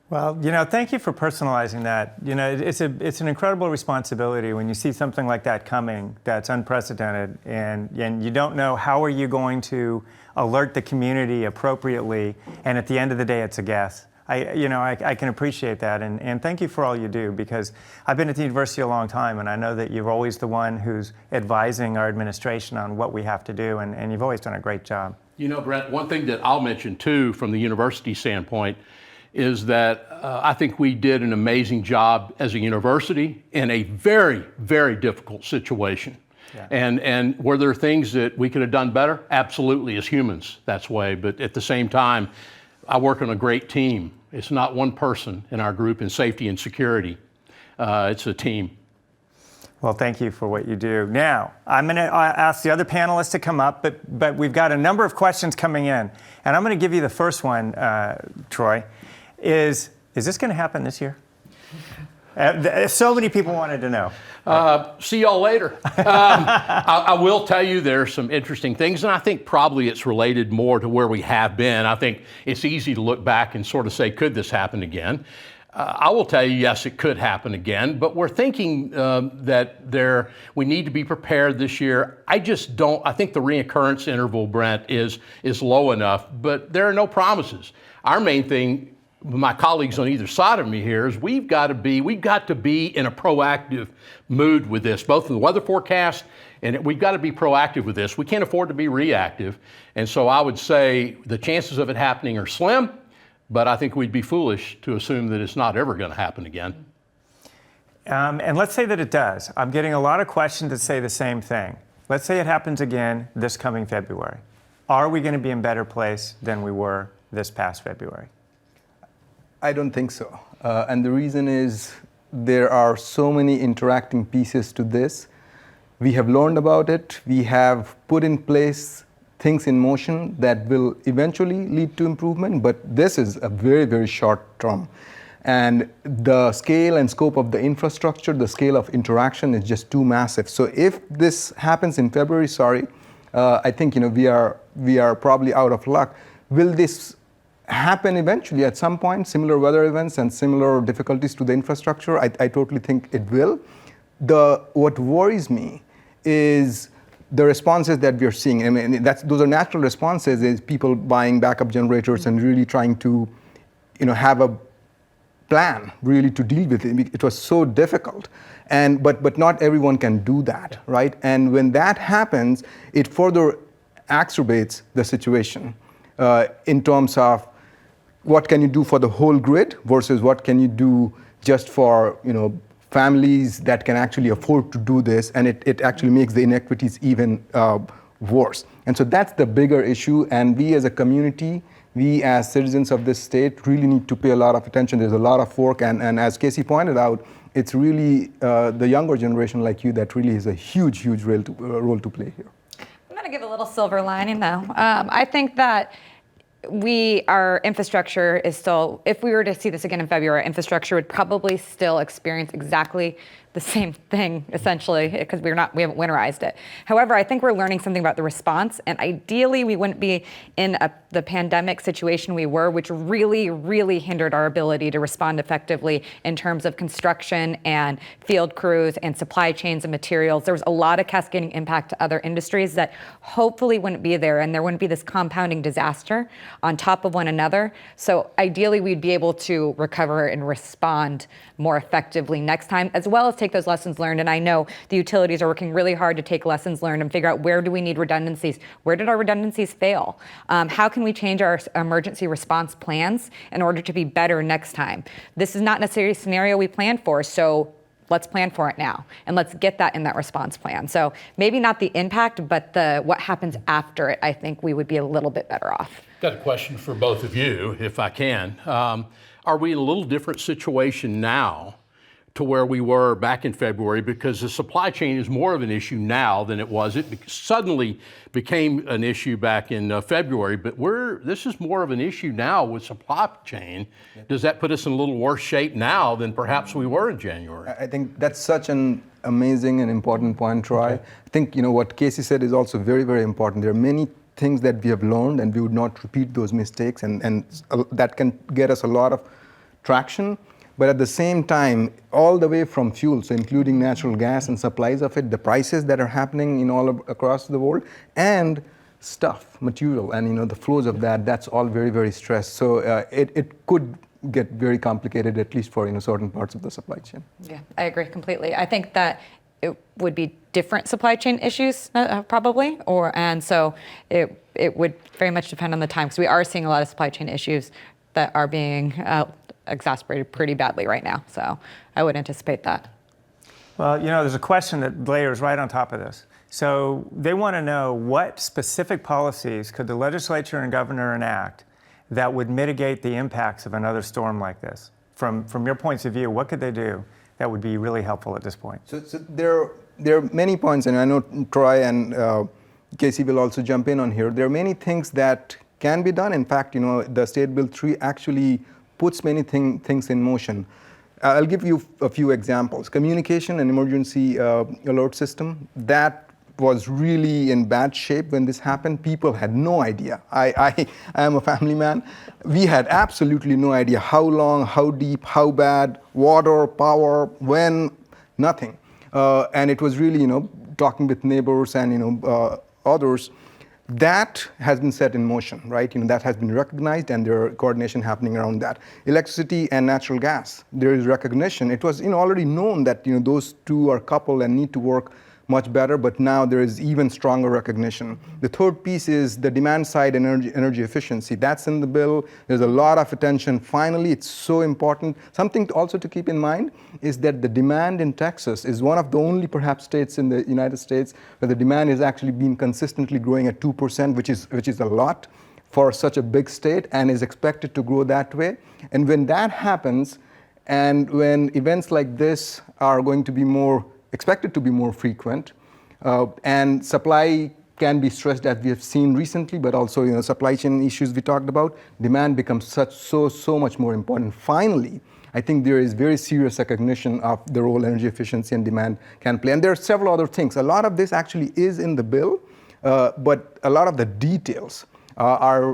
Well, thank you for personalizing that. It's an incredible responsibility when you see something like that coming that's unprecedented, and you don't know how are you going to alert the community appropriately, and at the end of the day, it's a guess. I can appreciate that, and thank you for all you do, because I've been at the university a long time, and I know that you're always the one who's advising our administration on what we have to do, and you've always done a great job. Brent, one thing that I'll mention too from the university standpoint is that I think we did an amazing job as a university in a very, very difficult situation. Yeah. And were there things that we could have done better? Absolutely, as humans, that's way. But at the same time, I work on a great team. It's not one person in our group in safety and security. It's a team. Well, thank you for what you do. Now, I'm going to ask the other panelists to come up, but we've got a number of questions coming in. And I'm going to give you the first one, Troy. Is this going to happen this year? So many people wanted to know. See y'all later. I will tell you there's some interesting things, and I think probably it's related more to where we have been. I think it's easy to look back and sort of say, could this happen again? I will tell you, yes, it could happen again, but we're thinking that we need to be prepared this year. I think the reoccurrence interval, Brent, is low enough, but there are no promises. Our main thing, my colleagues on either side of me here, is we've got to be in a proactive mood with this, both in the weather forecast, and we've got to be proactive with this. We can't afford to be reactive. And so I would say the chances of it happening are slim, but I think we'd be foolish to assume that it's not ever going to happen again. And let's say that it does. I'm getting a lot of questions that say the same thing. Let's say it happens again this coming February. Are we going to be in a better place than we were this past February? I don't think so. And the reason is there are so many interacting pieces to this. We have learned about it. We have put in place things in motion that will eventually lead to improvement, but this is a very, very short term. And the scale and scope of the infrastructure, the scale of interaction is just too massive. So if this happens in February, I think we are probably out of luck. Will this happen eventually at some point? Similar weather events and similar difficulties to the infrastructure? I totally think it will. What worries me is the responses that we're seeing. I mean, those are natural responses, is people buying backup generators and really trying to, have a plan really to deal with it. It was so difficult, but not everyone can do that, right? And when that happens, it further exacerbates the situation in terms of what can you do for the whole grid versus what can you do just for families that can actually afford to do this, and it actually makes the inequities even worse. And so that's the bigger issue, and we as a community, we as citizens of this state really need to pay a lot of attention. There's a lot of work, and as Kasey pointed out, it's really the younger generation like you that really has a huge role to play here. I'm going to give a little silver lining though. I think that our infrastructure is still, if we were to see this again in February, infrastructure would probably still experience exactly the same thing, essentially, because we haven't winterized it. However, I think we're learning something about the response, and ideally we wouldn't be in the pandemic situation we were, which really, really hindered our ability to respond effectively in terms of construction and field crews and supply chains and materials. There was a lot of cascading impact to other industries that hopefully wouldn't be there, and there wouldn't be this compounding disaster on top of one another. So ideally we'd be able to recover and respond more effectively next time, as well as take those lessons learned. And I know the utilities are working really hard to take lessons learned and figure out where do we need redundancies? Where did our redundancies fail? How can we change our emergency response plans in order to be better next time? This is not necessarily a scenario we planned for, so let's plan for it now, and let's get that in that response plan. So maybe not the impact, but what happens after it, I think we would be a little bit better off. Got a question for both of you, if I can. Are we in a little different situation now to where we were back in February, because the supply chain is more of an issue now than it was. It suddenly became an issue back in February, but this is more of an issue now with supply chain. Does that put us in a little worse shape now than perhaps we were in January? I think that's such an amazing and important point, Troy. Okay. I think what Kasey said is also very, very important. There are many things that we have learned, and we would not repeat those mistakes, and that can get us a lot of traction. But at the same time, all the way from fuel, so including natural gas and supplies of it, the prices that are happening in across the world, and stuff, material, and the flows of that's all very, very stressed. So it could get very complicated, at least for certain parts of the supply chain. Yeah, I agree completely. I think that it would be different supply chain issues probably, and so it would very much depend on the time, because we are seeing a lot of supply chain issues that are being exacerbated pretty badly right now. So I would anticipate that. Well, there's a question that layers right on top of this. So they want to know, what specific policies could the legislature and governor enact that would mitigate the impacts of another storm like this? From your points of view, what could they do that would be really helpful at this point? So there are many points, and I know Troy and Kasey will also jump in on here. There are many things that can be done. In fact, the State Bill 3 actually puts many things in motion. I'll give you a few examples. Communication and emergency alert system, that was really in bad shape when this happened. People had no idea. I am a family man. We had absolutely no idea how long, how deep, how bad, water, power, when, nothing. And it was really, talking with neighbors and, others. That has been set in motion, right? That has been recognized, and there are coordination happening around that. Electricity and natural gas, there is recognition. It was already known that those two are coupled and need to work much better, but now there is even stronger recognition. The third piece is the demand side energy efficiency. That's in the bill. There's a lot of attention. Finally, it's so important. Something also to keep in mind is that the demand in Texas is one of the only perhaps states in the United States where the demand is actually been consistently growing at 2%, which is a lot for such a big state, and is expected to grow that way. And when that happens, and when events like this are going to be expected to be more frequent, and supply can be stressed, as we have seen recently, but also supply chain issues we talked about, demand becomes so much more important. Finally, I think there is very serious recognition of the role energy efficiency and demand can play. And there are several other things. A lot of this actually is in the bill, but a lot of the details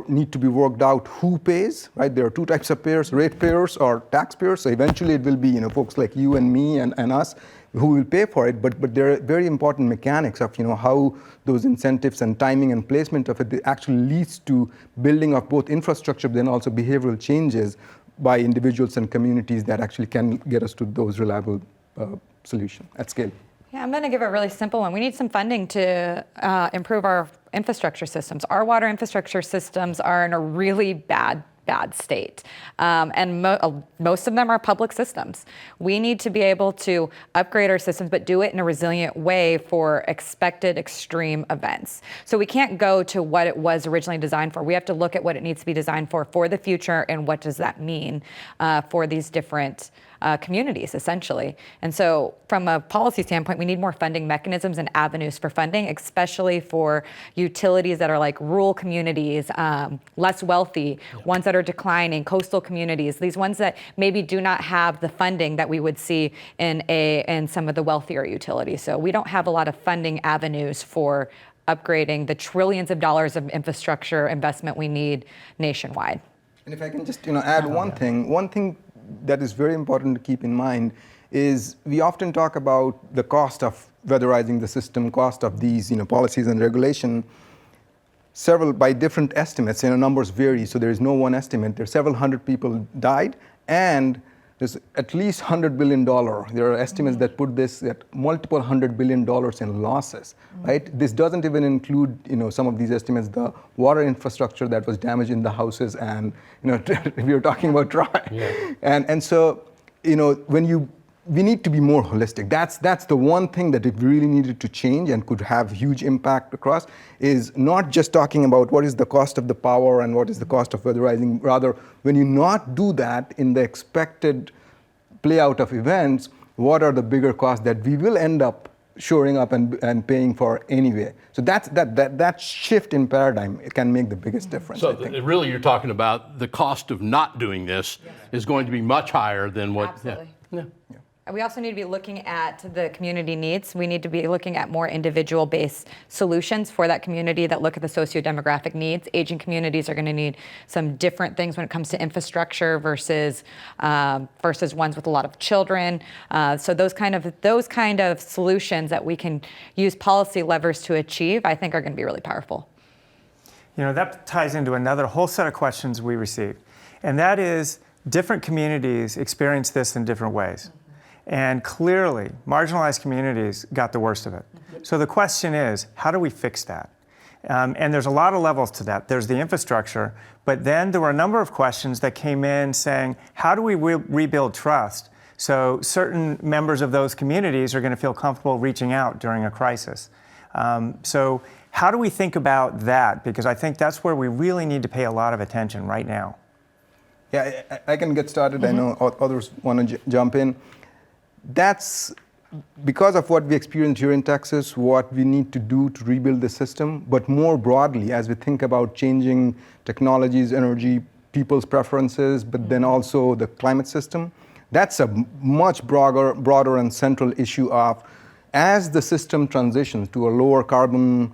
need to be worked out. Who pays, right? There are two types of payers, ratepayers or taxpayers. So eventually it will be folks like you and me and us who will pay for it, but there are very important mechanics of how those incentives and timing and placement of it actually leads to building of both infrastructure, but then also behavioral changes by individuals and communities that actually can get us to those reliable solutions at scale. Yeah, I'm going to give a really simple one. We need some funding to improve our infrastructure systems. Our water infrastructure systems are in a really bad state. And most of them are public systems. We need to be able to upgrade our systems, but do it in a resilient way for expected extreme events. So we can't go to what it was originally designed for. We have to look at what it needs to be designed for the future, and what does that mean for these different communities, essentially. And so from a policy standpoint, we need more funding mechanisms and avenues for funding, especially for utilities that are like rural communities, less wealthy, ones that are declining, coastal communities, these ones that maybe do not have the funding that we would see in some of the wealthier utilities. So we don't have a lot of funding avenues for upgrading the trillions of dollars of infrastructure investment we need nationwide. And if I can just add one thing that is very important to keep in mind is we often talk about the cost of weatherizing the system, cost of these policies and regulation. Several, by different estimates, numbers vary, so there is no one estimate. There are several hundred people died, and there's at least $100 billion. There are estimates that put this at multiple $100 billion in losses, right? This doesn't even include, some of these estimates, the water infrastructure that was damaged in the houses, and, we were talking about Troy. Yeah. And so, we need to be more holistic. That's the one thing that it really needed to change and could have huge impact across, is not just talking about what is the cost of the power and what is the cost of weatherizing. Rather, when you not do that in the expected play out of events, what are the bigger costs that we will end up shoring up and paying for anyway? So that shift in paradigm can make the biggest difference. So really you're talking about the cost of not doing this is going to be much higher than what... Absolutely. Yeah. We also need to be looking at the community needs. We need to be looking at more individual-based solutions for that community that look at the socio-demographic needs. Aging communities are going to need some different things when it comes to infrastructure versus ones with a lot of children. So those kind of solutions that we can use policy levers to achieve, I think, are going to be really powerful. You know, that ties into another whole set of questions we received, and that is different communities experience this in different ways. And clearly, marginalized communities got the worst of it. So the question is, how do we fix that? And there's a lot of levels to that. There's the infrastructure, but then there were a number of questions that came in saying, how do we rebuild trust so certain members of those communities are going to feel comfortable reaching out during a crisis? So how do we think about that? Because I think that's where we really need to pay a lot of attention right now. Yeah, I can get started. I know others want to jump in. That's because of what we experienced here in Texas, what we need to do to rebuild the system, but more broadly, as we think about changing technologies, energy, people's preferences, but then also the climate system, that's a much broader and central issue of, as the system transitions to a lower carbon,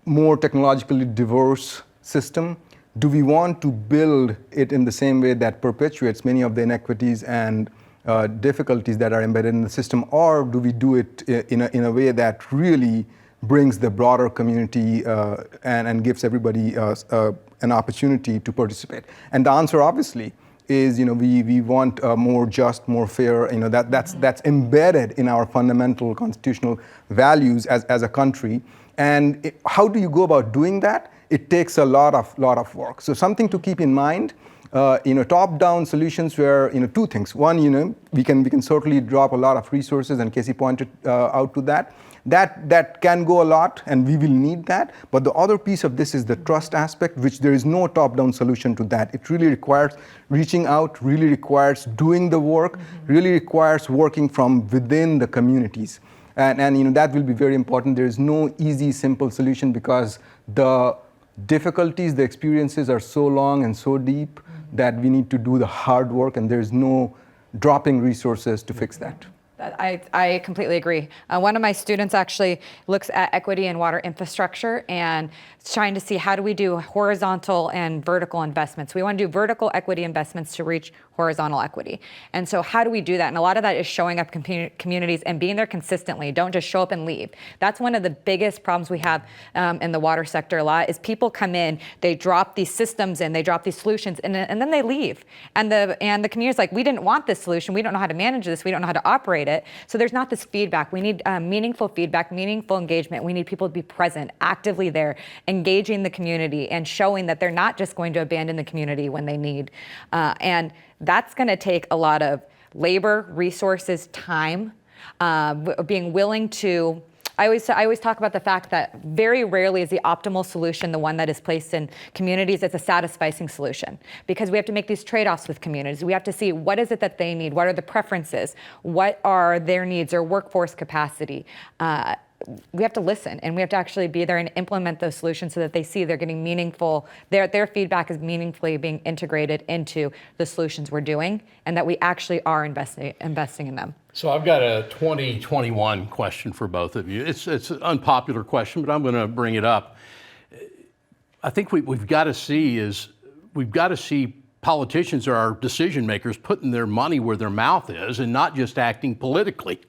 more technologically diverse system, do we want to build it in the same way that perpetuates many of the inequities and difficulties that are embedded in the system, or do we do it in a way that really brings the broader community and gives everybody an opportunity to participate? And the answer, obviously, is we want more just, more fair. That's embedded in our fundamental constitutional values as a country. And how do you go about doing that? It takes a lot of work. So something to keep in mind. Top-down solutions where, two things. One, we can certainly drop a lot of resources, and Kasey pointed out to that. That can go a lot, and we will need that. But the other piece of this is the trust aspect, which there is no top-down solution to that. It really requires reaching out, really requires doing the work, really requires working from within the communities. And that will be very important. There is no easy, simple solution because the difficulties, the experiences are so long and so deep that we need to do the hard work, and there's no dropping resources to fix that. I completely agree. One of my students actually looks at equity and water infrastructure and trying to see how do we do horizontal and vertical investments. We want to do vertical equity investments to reach horizontal equity. And so how do we do that? And a lot of that is showing up communities and being there consistently. Don't just show up and leave. That's one of the biggest problems we have in the water sector a lot is people come in, they drop these systems in, they drop these solutions, and then they leave. And the community's like, we didn't want this solution. We don't know how to manage this. We don't know how to operate it. So there's not this feedback. We need meaningful feedback, meaningful engagement. We need people to be present, actively there, engaging the community and showing that they're not just going to abandon the community when they need. And that's going to take a lot of labor, resources, time, being willing to. I always talk about the fact that very rarely is the optimal solution the one that is placed in communities. It's a satisfying solution because we have to make these trade-offs with communities. We have to see what is it that they need, what are the preferences, what are their needs, their workforce capacity. We have to listen and we have to actually be there and implement those solutions so that they see they're getting meaningful, their feedback is meaningfully being integrated into the solutions we're doing and that we actually are investing in them. So I've got a 2021 question for both of you. It's an unpopular question, but I'm going to bring it up. I think we've got to see politicians or our decision makers putting their money where their mouth is and not just acting politically.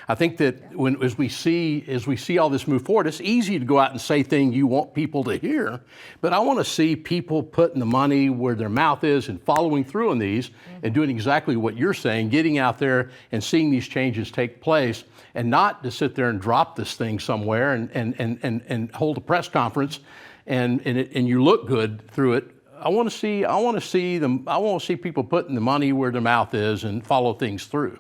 I think that as we see all this move forward, it's easy to go out and say things you want people to hear, but I want to see people putting the money where their mouth is and following through on these and doing exactly what you're saying, getting out there and seeing these changes take place, and not to sit there and drop this thing somewhere and hold a press conference and you look good through it. I want to see people putting the money where their mouth is and follow things through.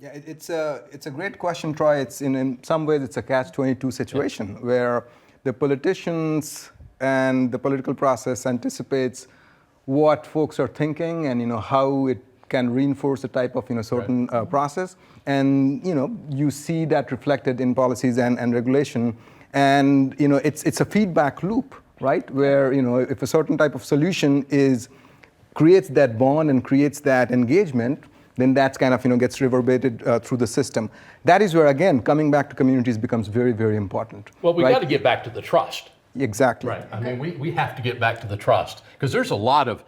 Yeah, it's a great question, Troy. It's in some ways it's a catch-22 situation where the politicians and the political process anticipates what folks are thinking and how it can reinforce a type of certain process, and you see that reflected in policies and regulation, and it's a feedback loop, right? Where if a certain type of solution creates that bond and creates that engagement, then that's kind of gets reverberated through the system. That is where, again, coming back to communities becomes very, very important. Well, we've right? got to get back to the trust. Exactly. Right. I mean, we have to get back to the trust because there's a lot of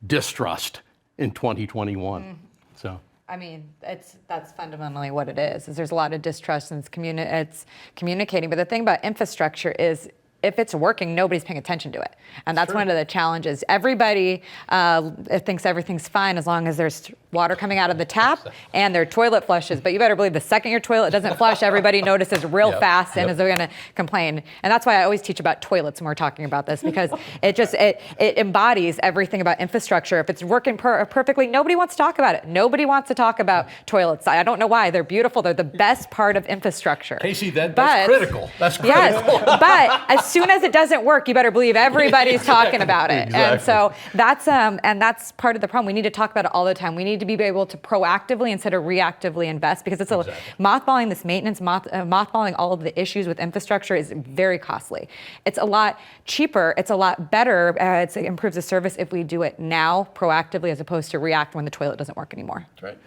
distrust in 2021. So. I mean, that's fundamentally what it is there's a lot of distrust and it's communicating. But the thing about infrastructure is if it's working, nobody's paying attention to it. And that's one of the challenges. Everybody thinks everything's fine as long as there's water coming out of the tap and their toilet flushes. But you better believe the second your toilet doesn't flush, everybody notices real fast and is going to complain. And that's why I always teach about toilets when we're talking about this, because it embodies everything about infrastructure. If it's working perfectly, nobody wants to talk about it. Nobody wants to talk about toilets. I don't know why. They're beautiful. They're the best part of infrastructure. Kasey, that's critical. That's critical. Yes, but as soon as it doesn't work, you better believe everybody's talking about it. Exactly. And so that's part of the problem. We need to talk about it all the time. We need to be able to proactively instead of reactively invest, because it's mothballing this maintenance, mothballing all of the issues with infrastructure is very costly. It's a lot cheaper. It's a lot better. It improves the service if we do it now proactively as opposed to react when the toilet doesn't work anymore. That's right.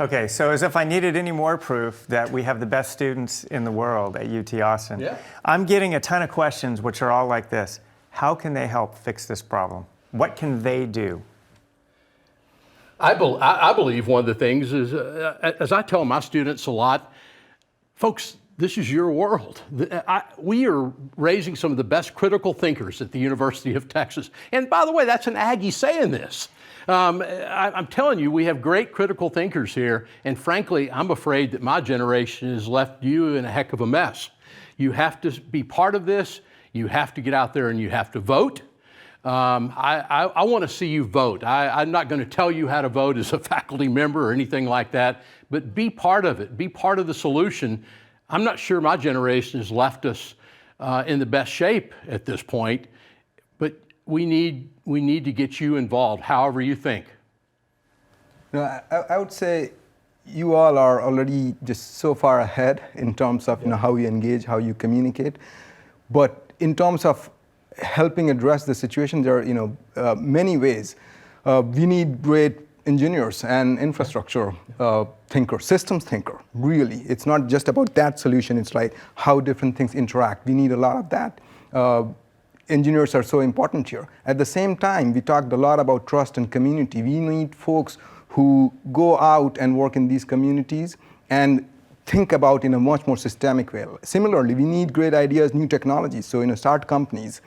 Okay, so as if I needed any more proof that we have the best students in the world at UT Austin, I'm getting a ton of questions which are all like this. How can they help fix this problem? What can they do? I believe one of the things is, as I tell my students a lot, folks, this is your world. We are raising some of the best critical thinkers at the University of Texas. And by the way, that's an Aggie saying this. I'm telling you, we have great critical thinkers here. And frankly, I'm afraid that my generation has left you in a heck of a mess. You have to be part of this. You have to get out there and you have to vote. I want to see you vote. I'm not going to tell you how to vote as a faculty member or anything like that, but be part of it. Be part of the solution. I'm not sure my generation has left us in the best shape at this point, but we need to get you involved, however you think. No, I would say you all are already just so far ahead in terms of how you engage, how you communicate. But in terms of helping address the situation, there are many ways. We need great engineers and infrastructure thinkers, systems thinker, really. It's not just about that solution, it's like how different things interact. We need a lot of that. Engineers are so important here. At the same time, we talked a lot about trust and community. We need folks who go out and work in these communities and think about in a much more systemic way. Similarly, we need great ideas, new technologies. So, start companies,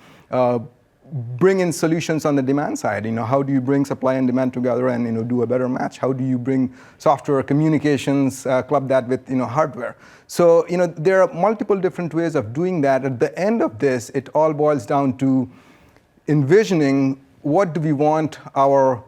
bring in solutions on the demand side. How do you bring supply and demand together and do a better match? How do you bring software communications, club that with hardware? So there are multiple different ways of doing that. At the end of this, it all boils down to envisioning what do we want our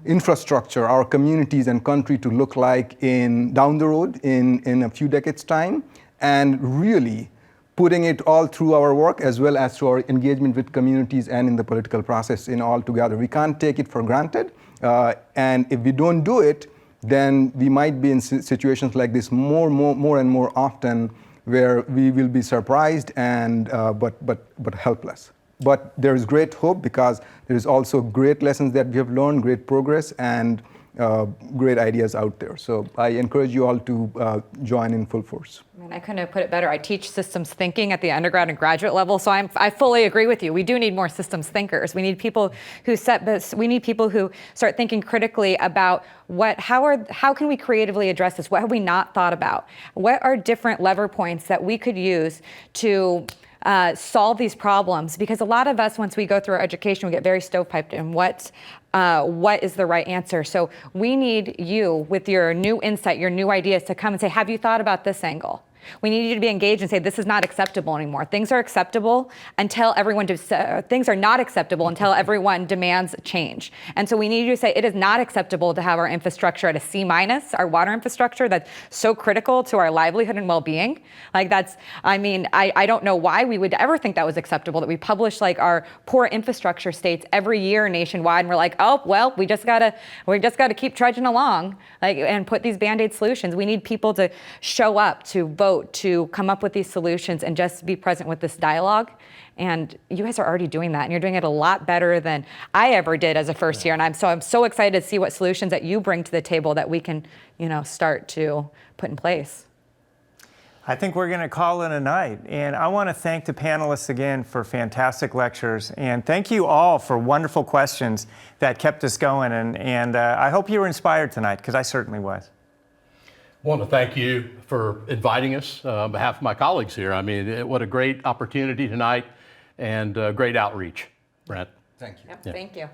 infrastructure, our communities and country to look like down the road in a few decades' time, and really putting it all through our work as well as through our engagement with communities and in the political process all together. We can't take it for granted, and if we don't do it, then we might be in situations like this more and more often, where we will be surprised and but helpless. But there is great hope, because there is also great lessons that we have learned, great progress, and great ideas out there. So I encourage you all to join in full force. I couldn't have put it better. I teach systems thinking at the undergrad and graduate level, so I fully agree with you. We do need more systems thinkers. We need people who start thinking critically about how can we creatively address this? What have we not thought about? What are different lever points that we could use to solve these problems? Because a lot of us, once we go through our education, we get very stovepiped in what is the right answer. So we need you with your new insight, your new ideas, to come and say, have you thought about this angle? We need you to be engaged and say, this is not acceptable anymore. Things are acceptable until things are not acceptable until everyone demands change. And so we need you to say, it is not acceptable to have our infrastructure at a C-, our water infrastructure that's so critical to our livelihood and well-being. I don't know why we would ever think that was acceptable, that we publish our poor infrastructure states every year nationwide, and we're like, oh, well, we just gotta keep trudging along, and put these Band-Aid solutions. We need people to show up, to vote, vote to come up with these solutions and just be present with this dialogue. And you guys are already doing that, and you're doing it a lot better than I ever did as a first year. And I'm so excited to see what solutions that you bring to the table that we can, start to put in place. I think we're going to call it a night. And I want to thank the panelists again for fantastic lectures. And thank you all for wonderful questions that kept us going. And I hope you were inspired tonight, because I certainly was. I want to thank you for inviting us on behalf of my colleagues here. I mean, what a great opportunity tonight and great outreach, Brent. Thank you. Yep, yeah. Thank you.